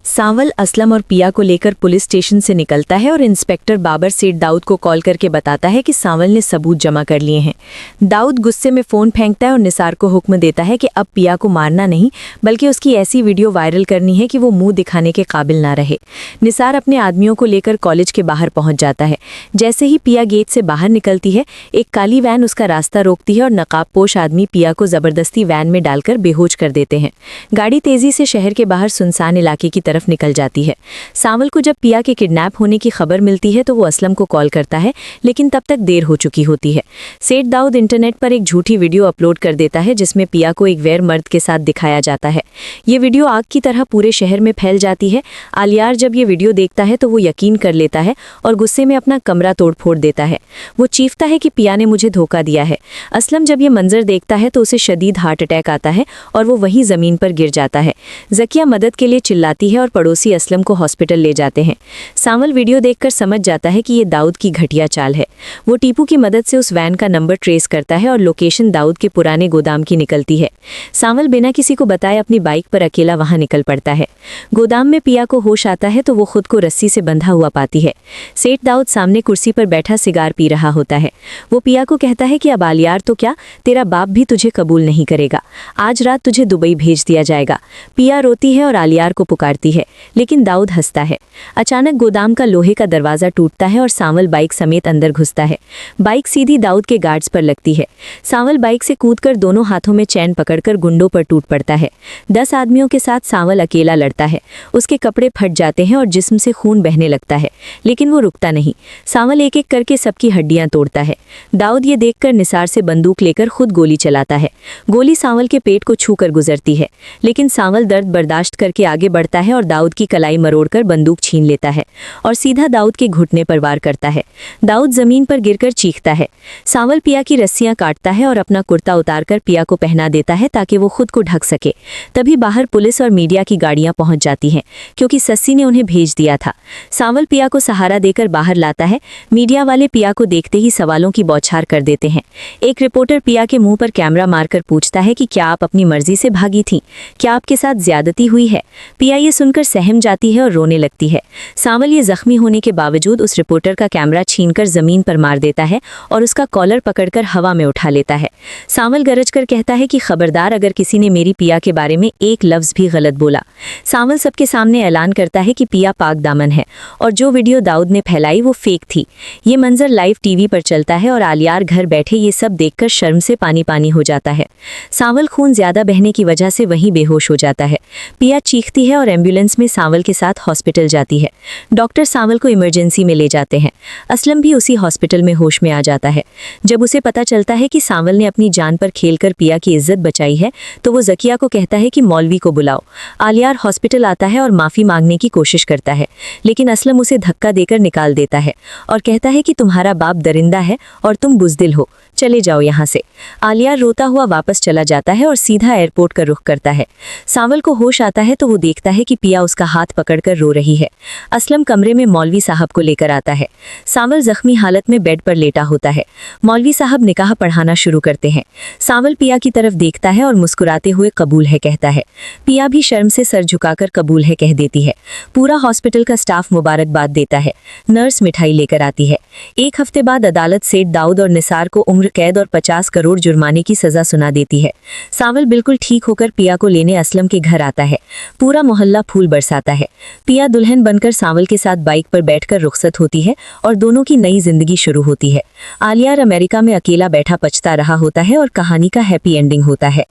सांवल असलम और पिया को लेकर पुलिस स्टेशन से निकलता है और इंस्पेक्टर बाबर सेठ दाऊद को कॉल करके बताता है कि सांवल ने सबूत जमा कर लिए हैं। दाऊद गुस्से में फ़ोन फेंकता है और निसार को हुक्म देता है कि अब पिया को मारना नहीं बल्कि उसकी ऐसी वीडियो वायरल करनी है कि वो मुंह दिखाने के काबिल ना रहे। निसार अपने आदमियों को लेकर कॉलेज के बाहर पहुंच जाता है। जैसे ही पिया गेट से बाहर निकलती है, एक काली वैन उसका रास्ता रोकती है और नकाबपोश आदमी पिया को ज़बरदस्ती वैन में डालकर बेहोश कर देते हैं। गाड़ी तेज़ी से शहर के बाहर सुनसान इलाके की तरफ निकल जाती है। सांवल को जब पिया के किडनैप होने की खबर मिलती है तो वो असलम को कॉल करता है, लेकिन तब तक देर हो चुकी होती है। सेठ दाऊद इंटरनेट पर एक झूठी वीडियो अपलोड कर देता है जिसमें पिया को एक गैर मर्द के साथ दिखाया जाता है। ये वीडियो आग की तरह पूरे शहर में फैल जाती है। आलियार जब ये वीडियो देखता है तो वो यकीन कर लेता है और गुस्से में अपना कमरा तोड़-फोड़ देता है। वो चीखता है कि पिया ने मुझे धोखा दिया है। असलम जब ये मंजर देखता है तो उसे शदीद हार्ट अटैक आता है और वो वहीं ज़मीन पर गिर जाता है। ज़किया मदद के लिए चिल्लाती है और पड़ोसी असलम को हॉस्पिटल ले जाते हैं। सांवल वीडियो देखकर समझ जाता है कि ये दाऊद की घटिया चाल है। वो टीपू की मदद से उस वैन का नंबर ट्रेस करता है और लोकेशन दाऊद के पुराने गोदाम की निकलती है। सांवल बिना किसी को बताए अपनी बाइक पर अकेला वहां निकल पड़ता है। गोदाम में पिया को होश आता है तो वो खुद को रस्सी से बंधा हुआ पाती है। सेठ दाऊद सामने कुर्सी पर बैठा सिगार पी रहा होता है। वो पिया को कहता है कि अब आलियार तो क्या, तेरा बाप भी तुझे कबूल नहीं करेगा। आज रात तुझे दुबई भेज दिया जाएगा। पिया रोती है और आलियार को पुकारती है, लेकिन दाऊद हंसता है। अचानक गोदाम का लोहे का दरवाजा टूटता है और सांवल बाइक समेत अंदर घुसता है। बाइक सीधी दाऊद के गार्ड्स पर लगती है। सांवल बाइक से कूदकर दोनों हाथों में चैन पकड़कर गुंडों पर टूट पड़ता है। 10 आदमियों के साथ सांवल अकेला लड़ता है। उसके कपड़े फट जाते हैं और जिस्म से खून बहने लगता है, लेकिन वो रुकता नहीं। सांवल एक एक करके सबकी हड्डियां तोड़ता है। दाऊद ये देखकर निसार से बंदूक लेकर खुद गोली चलाता है। गोली सांवल के पेट को छूकर गुजरती है, लेकिन सांवल दर्द बर्दाश्त करके आगे बढ़ता है और दाऊद की कलाई मरोड़कर बंदूक छीन लेता है और सीधा दाऊद के घुटने पर वार करता है। दाऊद जमीन पर गिरकर चीखता है। सांवल पिया की रस्सियां काटता है और अपना कुर्ता उतारकर पिया को पहना देता है ताकि वो खुद को ढक सके। तभी बाहर पुलिस और मीडिया की गाड़ियां पहुंच जाती हैं, क्योंकि सस्सी ने उन्हें भेज दिया था। सांवल पिया को सहारा देकर बाहर लाता है। मीडिया वाले पिया को देखते ही सवालों की बौछार कर देते हैं। एक रिपोर्टर पिया के मुंह पर कैमरा मारकर पूछता है कि क्या आप अपनी मर्जी से भागी थी? क्या आपके साथ ज्यादती हुई है? पिया ये सुनकर सहम जाती है और रोने लगती है। सांवल ये जख्मी होने के बावजूद उस रिपोर्टर का कैमरा छीनकर जमीन पर मार देता है और उसका कॉलर पकड़कर हवा में उठा लेता है। सांवल गरजकर कहता है कि खबरदार, अगर किसी ने मेरी पिया के बारे में एक लफ्ज भी गलत बोला। सांवल सबके सामने ऐलान करता है कि पिया पाक दामन है और जो वीडियो दाऊद ने फैलाई वो फेक थी। ये मंजर लाइव टीवी पर चलता है और आलियार घर बैठे ये सब देखकर शर्म से पानी पानी हो जाता है। सांवल खून ज्यादा बहने की वजह से वहीं बेहोश हो जाता है। पिया चीखती है और एम्बुलेंस में सांवल के साथ हॉस्पिटल जाती है। डॉक्टर सांवल को इमरजेंसी में ले जाते हैं। असलम भी उसी हॉस्पिटल में होश में आ जाता है। जब उसे पता चलता है कि सांवल ने अपनी जान पर खेलकर पिया की इज्जत बचाई है तो वो ज़किया को कहता है कि मौलवी को बुलाओ। आलियार हॉस्पिटल आता है और माफ़ी मांगने की कोशिश करता है, लेकिन असलम उसे धक्का देकर निकाल देता है और कहता है कि तुम्हारा बाप दरिंदा है और तुम बुज़दिल हो, चले जाओ यहाँ से। आलियार रोता हुआ वापस चला जाता है और सीधा एयरपोर्ट का रुख करता है। सांवल को होश आता है तो वो देखता है कि पिया उसका हाथ पकड़कर रो रही है। असलम कमरे में मौलवी साहब को लेकर आता है। सांवल जख्मी हालत में बेड पर लेटा होता है। मौलवी साहब निकाह पढ़ाना शुरू करते हैं। सांवल पिया की तरफ देखता है और मुस्कुराते हुए कबूल है कहता है। पिया भी शर्म से सर झुकाकर कबूल है कह देती है। पूरा हॉस्पिटल का स्टाफ मुबारकबाद देता है। नर्स मिठाई लेकर आती है। एक हफ्ते बाद अदालत सेठ दाऊद और निसार को उम्र कैद और 50 करोड़ जुर्माने की सजा सुना देती है। सांवल बिल्कुल ठीक होकर पिया को लेने असलम के घर आता है। पूरा मोहल्ला फूल बरसाता है। पिया दुल्हन बनकर सांवल के साथ बाइक पर बैठकर रुखसत होती है और दोनों की नई जिंदगी शुरू होती है। आलियार अमेरिका में अकेला बैठा पछता रहा होता है और कहानी का हैप्पी एंडिंग होता है।